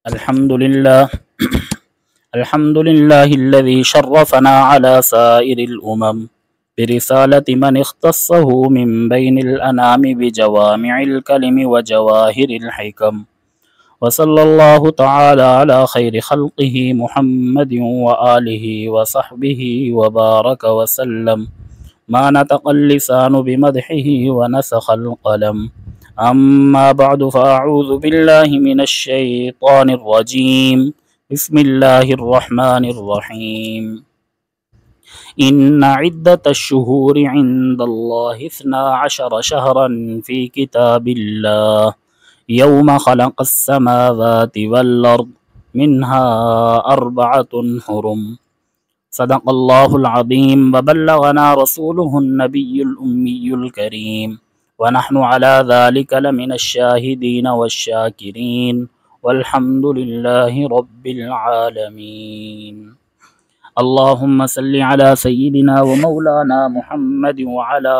الحمد لله الحمد لله الذي شرفنا على سائر الأمم برسالة من اختصه من بين الأنام بجوامع الكلم وجواهر الحكم، وصلى الله تعالى على خير خلقه محمد وآله وصحبه وبارك وسلم. ما نطق اللسان بمدحه ونسخ القلم. أما بعد فأعوذ بالله من الشيطان الرجيم. بسم الله الرحمن الرحيم. إن عدة الشهور عند الله 12 شهرا في كتاب الله يوم خلق السماوات والأرض منها 4 حرم. صدق الله العظيم وبلغنا رسوله النبي الأمي الكريم، ونحن على ذلك لمن الشاهدين والشاكرين، والحمد لله رب العالمين. اللهم صل على سيدنا ومولانا محمد وعلى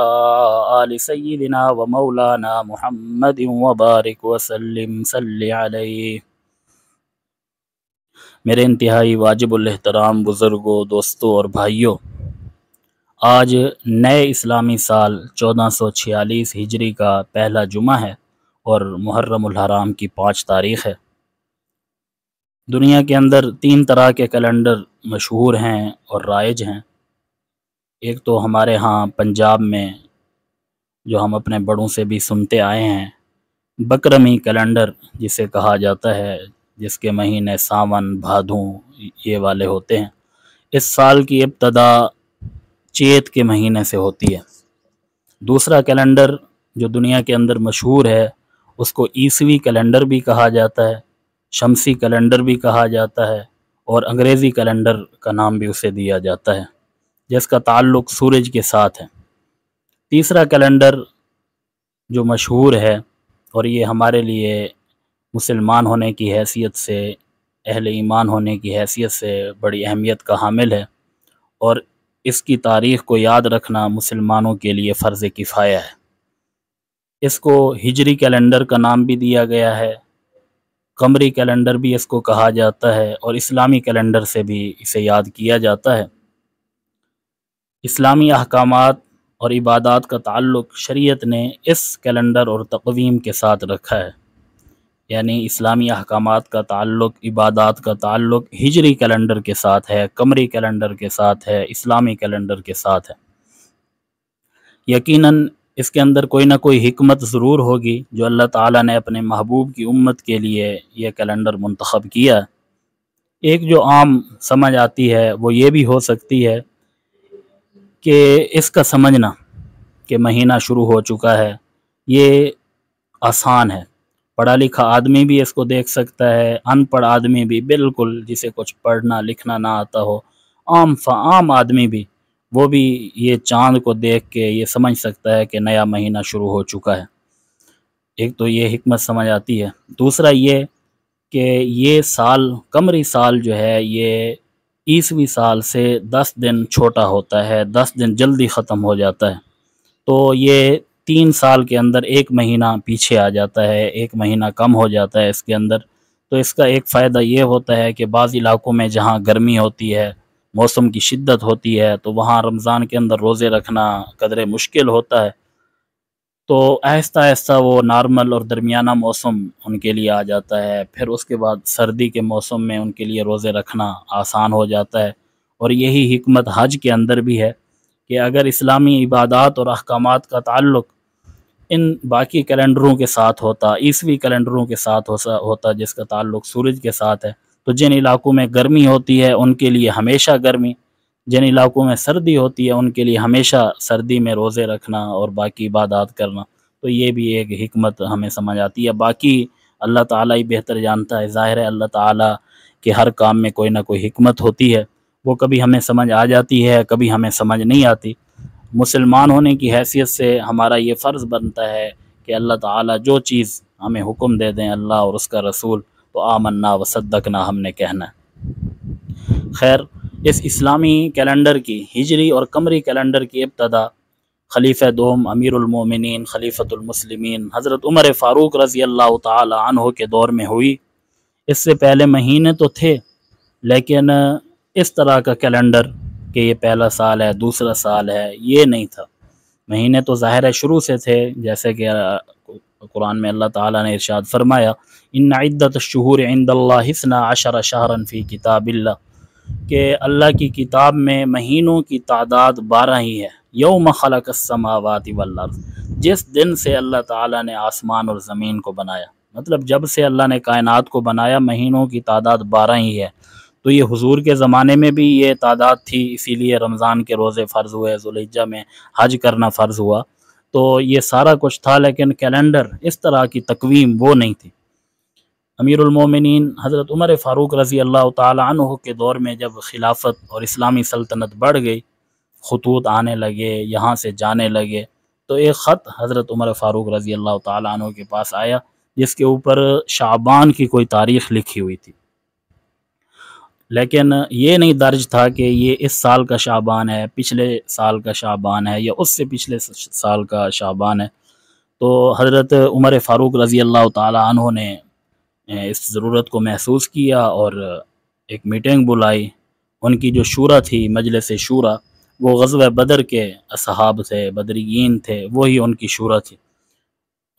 آل سيدنا ومولانا محمد وبارك وسلم صل علیہ. میرے انتہائی واجب الاحترام بزرگوں، دوستوں اور بھائیوں، آج نئے اسلامی سال 1446 ہجری کا پہلا جمعہ ہے اور محرم الحرام کی 5 تاریخ ہے۔ دنیا کے اندر 3 طرح کے کیلنڈر مشہور ہیں اور رائج ہیں۔ ایک تو ہمارے ہاں پنجاب میں جو ہم اپنے بڑوں سے بھی سنتے آئے ہیں، بکرمی کیلنڈر جسے کہا جاتا ہے، جس کے مہینے ساون، بھادوں یہ والے ہوتے ہیں۔ اس سال کی ابتدا چیت کے مہینے سے ہوتی ہے۔ دوسرا کیلنڈر جو دنیا کے اندر مشہور ہے، اس کو عیسوی کیلنڈر بھی کہا جاتا ہے، شمسی کیلنڈر بھی کہا جاتا ہے، اور انگریزی کیلنڈر کا نام بھی اسے دیا جاتا ہے، جس کا تعلق سورج کے ساتھ ہے۔ تیسرا کیلنڈر جو مشہور ہے اور یہ ہمارے لیے مسلمان ہونے کی حیثیت سے، اہل ایمان ہونے کی حیثیت سے بڑی اہمیت کا حامل ہے، اور اس کی تاریخ کو یاد رکھنا مسلمانوں کے لیے فرض کفایہ ہے۔ اس کو ہجری کیلنڈر کا نام بھی دیا گیا ہے، قمری کیلنڈر بھی اس کو کہا جاتا ہے، اور اسلامی کیلنڈر سے بھی اسے یاد کیا جاتا ہے۔ اسلامی احکامات اور عبادات کا تعلق شریعت نے اس کیلنڈر اور تقویم کے ساتھ رکھا ہے، یعنی اسلامی احکامات کا تعلق، عبادات کا تعلق ہجری کیلنڈر کے ساتھ ہے، قمری کیلنڈر کے ساتھ ہے، اسلامی کیلنڈر کے ساتھ ہے۔ یقیناً اس کے اندر کوئی نہ کوئی حکمت ضرور ہوگی جو اللہ تعالیٰ نے اپنے محبوب کی امت کے لیے یہ کیلنڈر منتخب کیا ہے۔ ایک جو عام سمجھ آتی ہے وہ یہ بھی ہو سکتی ہے کہ اس کا سمجھنا کہ مہینہ شروع ہو چکا ہے یہ آسان ہے، پڑھا لکھا آدمی بھی اس کو دیکھ سکتا ہے، ان پڑھ آدمی بھی، بالکل جسے کچھ پڑھنا لکھنا نہ آتا ہو، عام آدمی بھی، وہ بھی یہ چاند کو دیکھ کے یہ سمجھ سکتا ہے کہ نیا مہینہ شروع ہو چکا ہے۔ ایک تو یہ حکمت سمجھ آتی ہے۔ دوسرا یہ کہ یہ سال، قمری سال جو ہے، یہ عیسوی سال سے 10 دن چھوٹا ہوتا ہے، 10 دن جلدی ختم ہو جاتا ہے، تو یہ 3 سال کے اندر 1 مہینہ پیچھے آ جاتا ہے، 1 مہینہ کم ہو جاتا ہے اس کے اندر۔ تو اس کا ایک فائدہ یہ ہوتا ہے کہ بعض علاقوں میں جہاں گرمی ہوتی ہے، موسم کی شدت ہوتی ہے، تو وہاں رمضان کے اندر روزے رکھنا قدرے مشکل ہوتا ہے، تو آہستہ آہستہ وہ نارمل اور درمیانہ موسم ان کے لیے آ جاتا ہے۔ پھر اس کے بعد سردی کے موسم میں ان کے لیے روزے رکھنا آسان ہو جاتا ہے۔ اور یہی حکمت حج کے اندر بھی ہے کہ اگر اسلامی عبادات اور احکامات کا تعلق ان باقی کیلنڈروں کے ساتھ ہوتا، عیسوی کیلنڈروں کے ساتھ ہوتا جس کا تعلق سورج کے ساتھ ہے، تو جن علاقوں میں گرمی ہوتی ہے ان کے لیے ہمیشہ گرمی، جن علاقوں میں سردی ہوتی ہے ان کے لیے ہمیشہ سردی میں روزے رکھنا اور باقی عبادات کرنا۔ تو یہ بھی ایک حکمت ہمیں سمجھ آتی ہے۔ باقی اللہ تعالیٰ ہی بہتر جانتا ہے، ظاہر ہے اللہ تعالیٰ کے ہر کام میں کوئی نہ کوئی حکمت ہوتی ہے، وہ کبھی ہمیں سمجھ آ جاتی ہے، کبھی ہمیں سمجھ نہیں آتی۔ مسلمان ہونے کی حیثیت سے ہمارا یہ فرض بنتا ہے کہ اللہ تعالیٰ جو چیز ہمیں حکم دے دیں اللہ اور اس کا رسول، تو آمنا و صدقنا ہم نے کہنا ہے۔ خیر، اس اسلامی کیلنڈر کی، ہجری اور قمری کیلنڈر کی ابتدا خلیفہ دوم امیر المومنین خلیفۃ المسلمین حضرت عمر فاروق رضی اللہ تعالی عنہ کے دور میں ہوئی۔ اس سے پہلے مہینے تو تھے، لیکن اس طرح کا کیلنڈر کہ یہ پہلا سال ہے، دوسرا سال ہے، یہ نہیں تھا۔ مہینے تو ظاہر ہے شروع سے تھے، جیسے کہ قرآن میں اللہ تعالیٰ نے ارشاد فرمایا ان عدت الشہور عند اللہ 12 شہرا فی کتاب اللہ، کہ اللہ کی کتاب میں مہینوں کی تعداد 12 ہی ہے۔ یوم خلق السماوات والارض، جس دن سے اللہ تعالیٰ نے آسمان اور زمین کو بنایا، مطلب جب سے اللہ نے کائنات کو بنایا مہینوں کی تعداد 12 ہی ہے۔ تو یہ حضور کے زمانے میں بھی یہ تعداد تھی، اسی لیے رمضان کے روزے فرض ہوئے، ذوالحجہ میں حج کرنا فرض ہوا، تو یہ سارا کچھ تھا، لیکن کیلنڈر اس طرح کی تقویم وہ نہیں تھی۔ امیر المومنین حضرت عمر فاروق رضی اللہ تعالی عنہ کے دور میں جب خلافت اور اسلامی سلطنت بڑھ گئی، خطوط آنے لگے، یہاں سے جانے لگے، تو ایک خط حضرت عمر فاروق رضی اللہ تعالی عنہ کے پاس آیا جس کے اوپر شعبان کی کوئی تاریخ لکھی ہوئی تھی، لیکن یہ نہیں درج تھا کہ یہ اس سال کا شعبان ہے، پچھلے سال کا شعبان ہے، یا اس سے پچھلے سال کا شعبان ہے۔ تو حضرت عمر فاروق رضی اللہ تعالی عنہ نے اس ضرورت کو محسوس کیا اور ایک میٹنگ بلائی۔ ان کی جو شورا تھی، مجلس شورا، وہ غزوہ بدر کے اصحاب تھے، بدریین تھے، وہی ان کی شورا تھی۔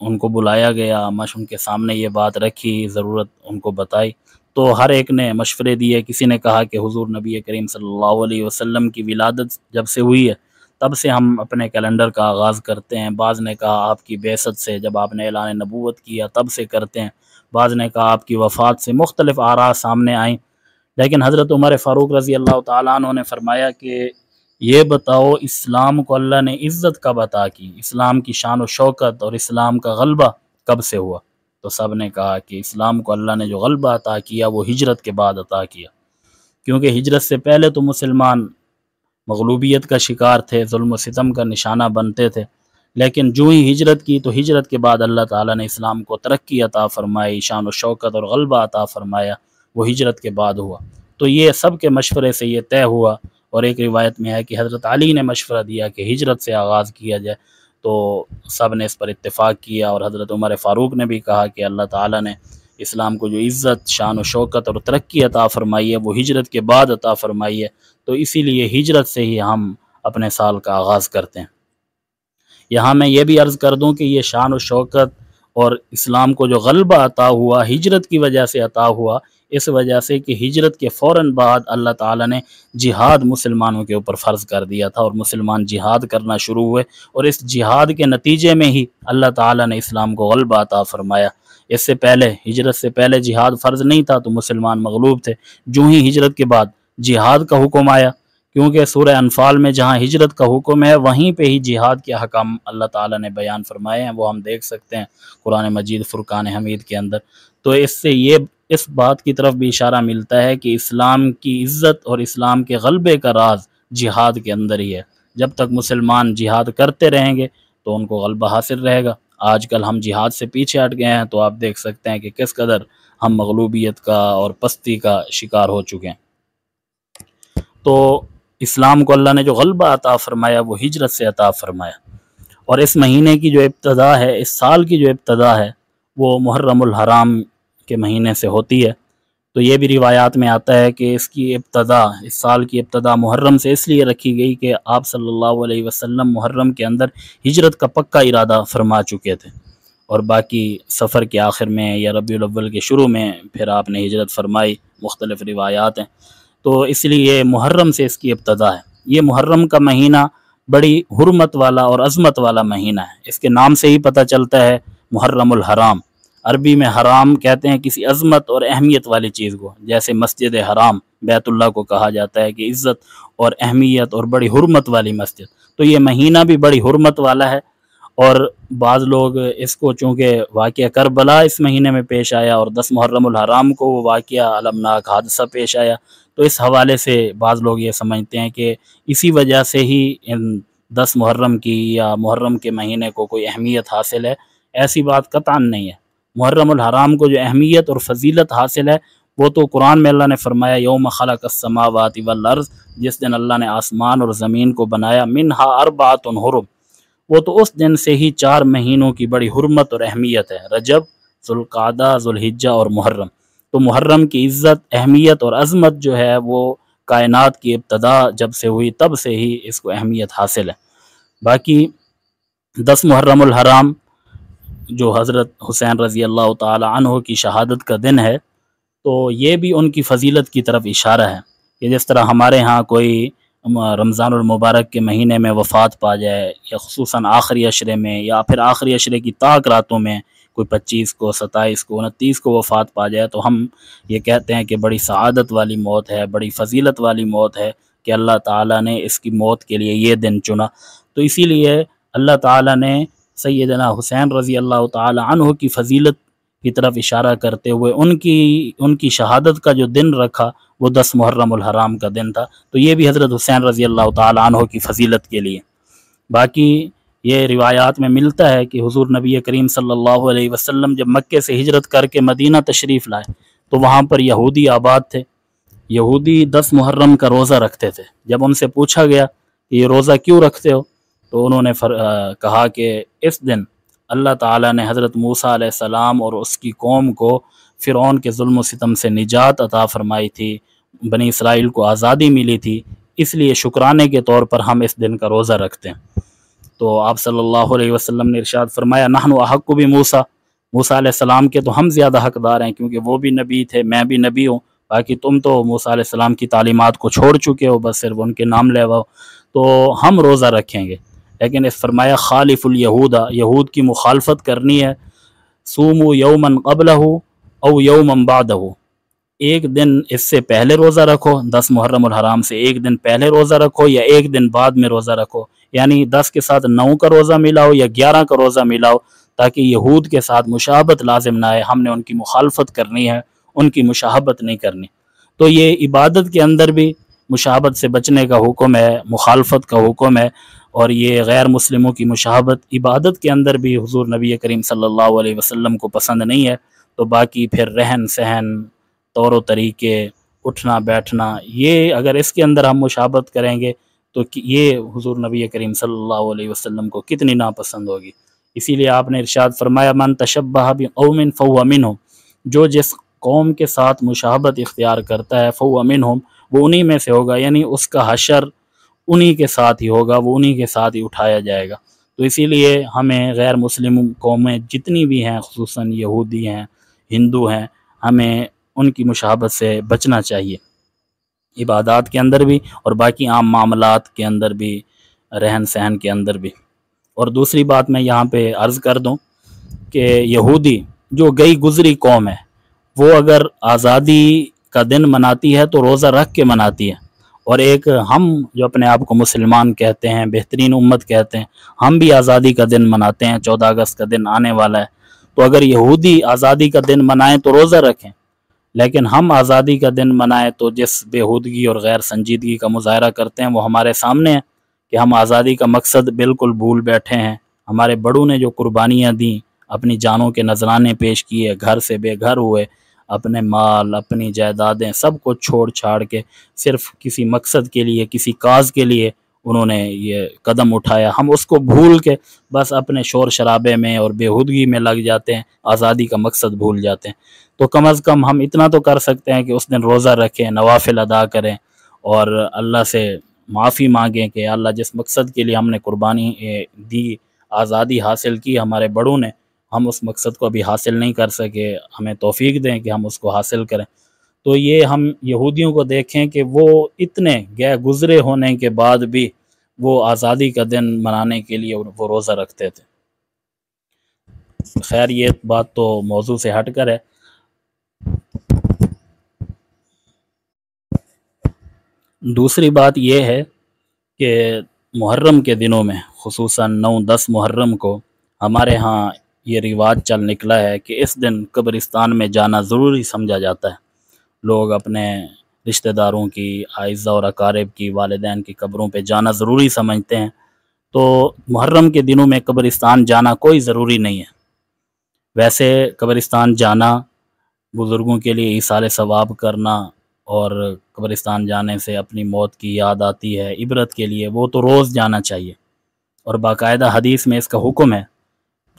ان کو بلایا گیا، ان کے سامنے یہ بات رکھی، ضرورت ان کو بتائی، تو ہر ایک نے مشورے دیے۔ کسی نے کہا کہ حضور نبی کریم صلی اللہ علیہ وسلم کی ولادت جب سے ہوئی ہے تب سے ہم اپنے کیلنڈر کا آغاز کرتے ہیں، بعض نے کہا آپ کی بعثت سے، جب آپ نے اعلان نبوت کیا تب سے کرتے ہیں، بعض نے کہا آپ کی وفات سے، مختلف آراء سامنے آئیں۔ لیکن حضرت عمر فاروق رضی اللہ تعالیٰ عنہ نے فرمایا کہ یہ بتاؤ اسلام کو اللہ نے عزت کب عطا کی، اسلام کی شان و شوکت اور اسلام کا غلبہ کب سے ہوا؟ تو سب نے کہا کہ اسلام کو اللہ نے جو غلبہ عطا کیا وہ ہجرت کے بعد عطا کیا، کیونکہ ہجرت سے پہلے تو مسلمان مغلوبیت کا شکار تھے، ظلم و ستم کا نشانہ بنتے تھے، لیکن جو ہی ہجرت کی تو ہجرت کے بعد اللہ تعالیٰ نے اسلام کو ترقی عطا فرمائی، شان و شوکت اور غلبہ عطا فرمایا، وہ ہجرت کے بعد ہوا۔ تو یہ سب کے مشورے سے یہ طے ہوا، اور ایک روایت میں ہے کہ حضرت علی نے مشورہ دیا کہ ہجرت سے آغاز کیا جائے، تو سب نے اس پر اتفاق کیا، اور حضرت عمر فاروق نے بھی کہا کہ اللہ تعالیٰ نے اسلام کو جو عزت، شان و شوکت اور ترقی عطا فرمائی ہے وہ ہجرت کے بعد عطا فرمائی ہے، تو اسی لیے ہجرت سے ہی ہم اپنے سال کا آغاز کرتے ہیں۔ یہاں میں یہ بھی عرض کر دوں کہ یہ شان و شوکت اور اسلام کو جو غلبہ عطا ہوا ہجرت کی وجہ سے عطا ہوا، اس وجہ سے کہ ہجرت کے فوراً بعد اللہ تعالیٰ نے جہاد مسلمانوں کے اوپر فرض کر دیا تھا، اور مسلمان جہاد کرنا شروع ہوئے، اور اس جہاد کے نتیجے میں ہی اللہ تعالیٰ نے اسلام کو غلبہ عطا فرمایا۔ اس سے پہلے، ہجرت سے پہلے جہاد فرض نہیں تھا تو مسلمان مغلوب تھے، جو ہی ہجرت کے بعد جہاد کا حکم آیا، کیونکہ سورہ انفال میں جہاں ہجرت کا حکم ہے وہیں پہ ہی جہاد کے حکام اللہ تعالیٰ نے بیان فرمائے ہیں، وہ ہم دیکھ سکتے ہیں قرآن مجید فرقان حمید کے اندر۔ تو اس سے یہ اس بات کی طرف بھی اشارہ ملتا ہے کہ اسلام کی عزت اور اسلام کے غلبے کا راز جہاد کے اندر ہی ہے۔ جب تک مسلمان جہاد کرتے رہیں گے تو ان کو غلبہ حاصل رہے گا۔ آج کل ہم جہاد سے پیچھے ہٹ گئے ہیں، تو آپ دیکھ سکتے ہیں کہ کس قدر ہم مغلوبیت کا اور پستی کا شکار ہو چکے ہیں۔ تو اسلام کو اللہ نے جو غلبہ عطا فرمایا وہ ہجرت سے عطا فرمایا، اور اس مہینے کی جو ابتدا ہے، اس سال کی جو ابتدا ہے، وہ محرم الحرام کے مہینے سے ہوتی ہے۔ تو یہ بھی روایات میں آتا ہے کہ اس کی ابتدا، اس سال کی ابتدا محرم سے اس لیے رکھی گئی کہ آپ صلی اللہ علیہ وسلم محرم کے اندر ہجرت کا پکا ارادہ فرما چکے تھے، اور باقی سفر کے آخر میں یا ربیع الاول کے شروع میں پھر آپ نے ہجرت فرمائی، مختلف روایات ہیں۔ تو اس لیے محرم سے اس کی ابتدا ہے۔ یہ محرم کا مہینہ بڑی حرمت والا اور عظمت والا مہینہ ہے، اس کے نام سے ہی پتہ چلتا ہے محرم الحرام۔ عربی میں حرام کہتے ہیں کسی عظمت اور اہمیت والی چیز کو، جیسے مسجد حرام بیت اللہ کو کہا جاتا ہے کہ عزت اور اہمیت اور بڑی حرمت والی مسجد، تو یہ مہینہ بھی بڑی حرمت والا ہے۔ اور بعض لوگ اس کو، چونکہ واقعہ کربلا اس مہینے میں پیش آیا اور 10 محرم الحرام کو وہ واقعہ المناک حادثہ پیش آیا، تو اس حوالے سے بعض لوگ یہ سمجھتے ہیں کہ اسی وجہ سے ہی ان 10 محرم کی یا محرم کے مہینے کو کوئی اہمیت حاصل ہے۔ ایسی بات قطعاً نہیں ہے۔ محرم الحرام کو جو اہمیت اور فضیلت حاصل ہے وہ تو قرآن میں اللہ نے فرمایا یوم خلق السماوات والارض، جس دن اللہ نے آسمان اور زمین کو بنایا، منہا اربعۃ حرم، وہ تو اس دن سے ہی 4 مہینوں کی بڑی حرمت اور اہمیت ہے، رجب، ذوالقعدہ، ذوالحجہ اور محرم۔ تو محرم کی عزت، اہمیت اور عظمت جو ہے وہ کائنات کی ابتدا جب سے ہوئی تب سے ہی اس کو اہمیت حاصل ہے۔ باقی 10 محرم الحرام جو حضرت حسین رضی اللہ تعالی عنہ کی شہادت کا دن ہے، تو یہ بھی ان کی فضیلت کی طرف اشارہ ہے کہ جس طرح ہمارے ہاں کوئی رمضان المبارک کے مہینے میں وفات پا جائے، یا خصوصاً آخری عشرے میں، یا پھر آخری عشرے کی طاق راتوں میں کوئی 25 کو، 27 کو، 29 کو وفات پا جائے، تو ہم یہ کہتے ہیں کہ بڑی سعادت والی موت ہے، بڑی فضیلت والی موت ہے کہ اللہ تعالیٰ نے اس کی موت کے لیے یہ دن چنا۔ تو اسی لیے اللہ تعالیٰ نے سیدنا حسین رضی اللہ تعالی عنہ کی فضیلت کی طرف اشارہ کرتے ہوئے ان کی شہادت کا جو دن رکھا وہ 10 محرم الحرام کا دن تھا۔ تو یہ بھی حضرت حسین رضی اللہ تعالی عنہ کی فضیلت کے لیے۔ باقی یہ روایات میں ملتا ہے کہ حضور نبی کریم صلی اللہ علیہ وسلم جب مکے سے ہجرت کر کے مدینہ تشریف لائے تو وہاں پر یہودی آباد تھے۔ یہودی 10 محرم کا روزہ رکھتے تھے۔ جب ان سے پوچھا گیا کہ یہ روزہ کیوں رکھتے ہو، تو انہوں نے کہا کہ اس دن اللہ تعالیٰ نے حضرت موسیٰ علیہ السلام اور اس کی قوم کو فرعون کے ظلم و ستم سے نجات عطا فرمائی تھی، بنی اسرائیل کو آزادی ملی تھی، اس لیے شکرانے کے طور پر ہم اس دن کا روزہ رکھتے ہیں۔ تو آپ صلی اللہ علیہ وسلم نے ارشاد فرمایا، نحن احق بموسیٰ، موسیٰ علیہ السلام کے تو ہم زیادہ حقدار ہیں کیونکہ وہ بھی نبی تھے، میں بھی نبی ہوں، باقی تم تو موسیٰ علیہ السلام کی تعلیمات کو چھوڑ چکے ہو، بس صرف ان کے نام لیواؤ، تو ہم روزہ رکھیں گے۔ لیکن اس فرمایا خالف الیہود، یہود کی مخالفت کرنی ہے، صوموا یوما قبلہ او یوما بعدہ، ایک دن اس سے پہلے روزہ رکھو، 10 محرم الحرام سے ایک دن پہلے روزہ رکھو یا ایک دن بعد میں روزہ رکھو، یعنی 10 کے ساتھ 9 کا روزہ ملاؤ یا 11 کا روزہ ملاؤ، تاکہ یہود کے ساتھ مشابہت لازم نہ آئے۔ ہم نے ان کی مخالفت کرنی ہے، ان کی مشابہت نہیں کرنی۔ تو یہ عبادت کے اندر بھی مشابہت سے بچنے کا حکم ہے، مخالفت کا حکم ہے، اور یہ غیر مسلموں کی مشابہت عبادت کے اندر بھی حضور نبی کریم صلی اللہ علیہ وسلم کو پسند نہیں ہے۔ تو باقی پھر رہن سہن، طور و طریقے، اٹھنا بیٹھنا، یہ اگر اس کے اندر ہم مشابہت کریں گے تو یہ حضور نبی کریم صلی اللہ علیہ وسلم کو کتنی ناپسند ہوگی۔ اسی لیے آپ نے ارشاد فرمایا، من تشبہ بقوم فہو منہم، جو جس قوم کے ساتھ مشابہت اختیار کرتا ہے فہو منہم، وہ انہی میں سے ہوگا، یعنی اس کا حشر انہی کے ساتھ ہی ہوگا، وہ انہی کے ساتھ ہی اٹھایا جائے گا۔ تو اسی لیے ہمیں غیر مسلم قومیں جتنی بھی ہیں، خصوصاً یہودی ہیں، ہندو ہیں، ہمیں ان کی مشابہت سے بچنا چاہیے، عبادات کے اندر بھی اور باقی عام معاملات کے اندر بھی، رہن سہن کے اندر بھی۔ اور دوسری بات میں یہاں پہ عرض کر دوں کہ یہودی جو گئی گزری قوم ہے، وہ اگر آزادی کا دن مناتی ہے تو روزہ رکھ کے مناتی ہے، اور ایک ہم جو اپنے آپ کو مسلمان کہتے ہیں، بہترین امت کہتے ہیں، ہم بھی آزادی کا دن مناتے ہیں، 14 اگست کا دن آنے والا ہے۔ تو اگر یہودی آزادی کا دن منائیں تو روزہ رکھیں، لیکن ہم آزادی کا دن منائیں تو جس بےہودگی اور غیر سنجیدگی کا مظاہرہ کرتے ہیں وہ ہمارے سامنے ہے کہ ہم آزادی کا مقصد بالکل بھول بیٹھے ہیں۔ ہمارے بڑوں نے جو قربانیاں دیں، اپنی جانوں کے نذرانے پیش کیے، گھر سے بے گھر ہوئے، اپنے مال، اپنی جائیدادیں سب کو چھوڑ چھاڑ کے صرف کسی مقصد کے لیے، کسی کاز کے لیے انہوں نے یہ قدم اٹھایا، ہم اس کو بھول کے بس اپنے شور شرابے میں اور بےہودگی میں لگ جاتے ہیں، آزادی کا مقصد بھول جاتے ہیں۔ تو کم از کم ہم اتنا تو کر سکتے ہیں کہ اس دن روزہ رکھیں، نوافل ادا کریں، اور اللہ سے معافی مانگیں کہ اللہ جس مقصد کے لیے ہم نے قربانی دی، آزادی حاصل کی ہمارے بڑوں نے، ہم اس مقصد کو ابھی حاصل نہیں کر سکے، ہمیں توفیق دیں کہ ہم اس کو حاصل کریں۔ تو یہ ہم یہودیوں کو دیکھیں کہ وہ اتنے گئے گزرے ہونے کے بعد بھی وہ آزادی کا دن منانے کے لیے وہ روزہ رکھتے تھے۔ خیر یہ بات تو موضوع سے ہٹ کر ہے۔ دوسری بات یہ ہے کہ محرم کے دنوں میں، خصوصاً 9-10 محرم کو، ہمارے ہاں یہ رواج چل نکلا ہے کہ اس دن قبرستان میں جانا ضروری سمجھا جاتا ہے۔ لوگ اپنے رشتہ داروں کی، اعزہ اور اقارب کی، والدین کی قبروں پہ جانا ضروری سمجھتے ہیں۔ تو محرم کے دنوں میں قبرستان جانا کوئی ضروری نہیں ہے۔ ویسے قبرستان جانا، بزرگوں کے لیے ایصال ثواب کرنا، اور قبرستان جانے سے اپنی موت کی یاد آتی ہے، عبرت کے لیے، وہ تو روز جانا چاہیے، اور باقاعدہ حدیث میں اس کا حکم ہے